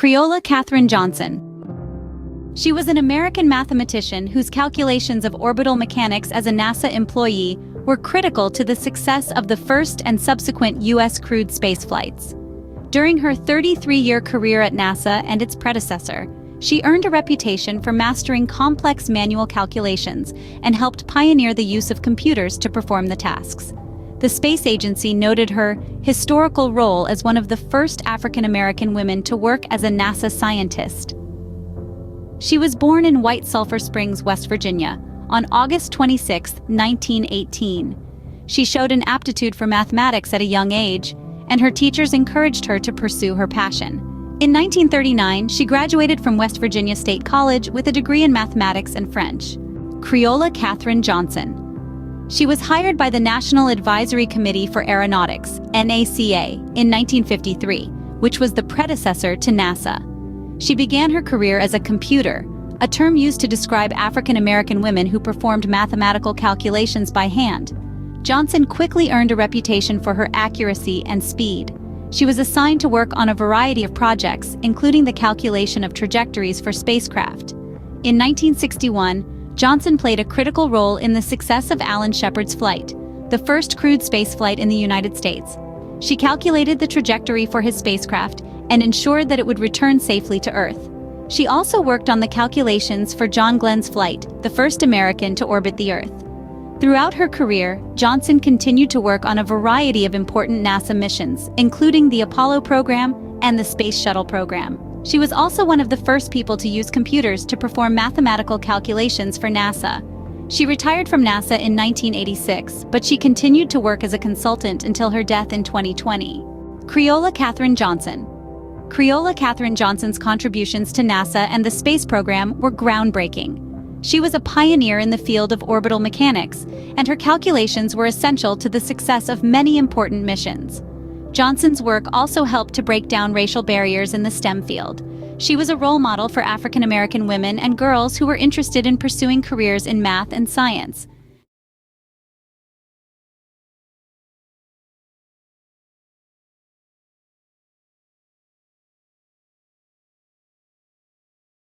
Creola Katherine Johnson. She was an American mathematician whose calculations of orbital mechanics as a NASA employee were critical to the success of the first and subsequent U.S. crewed spaceflights. During her 33-year career at NASA and its predecessor, she earned a reputation for mastering complex manual calculations and helped pioneer the use of computers to perform the tasks. The space agency noted her historical role as one of the first African-American women to work as a NASA scientist. She was born in White Sulphur Springs, West Virginia, on August 26, 1918. She showed an aptitude for mathematics at a young age, and her teachers encouraged her to pursue her passion. In 1939, she graduated from West Virginia State College with a degree in mathematics and French. Creola Katherine Johnson. She was hired by the National Advisory Committee for Aeronautics, NACA, in 1953, which was the predecessor to NASA. She began her career as a computer, a term used to describe African-American women who performed mathematical calculations by hand. Johnson quickly earned a reputation for her accuracy and speed. She was assigned to work on a variety of projects, including the calculation of trajectories for spacecraft. In 1961, Johnson played a critical role in the success of Alan Shepard's flight, the first crewed spaceflight in the United States. She calculated the trajectory for his spacecraft and ensured that it would return safely to Earth. She also worked on the calculations for John Glenn's flight, the first American to orbit the Earth. Throughout her career, Johnson continued to work on a variety of important NASA missions, including the Apollo program and the Space Shuttle program. She was also one of the first people to use computers to perform mathematical calculations for NASA. She retired from NASA in 1986, but she continued to work as a consultant until her death in 2020. Creola Katherine Johnson. Creola Katherine Johnson's contributions to NASA and the space program were groundbreaking. She was a pioneer in the field of orbital mechanics, and her calculations were essential to the success of many important missions. Johnson's work also helped to break down racial barriers in the STEM field. She was a role model for African-American women and girls who were interested in pursuing careers in math and science.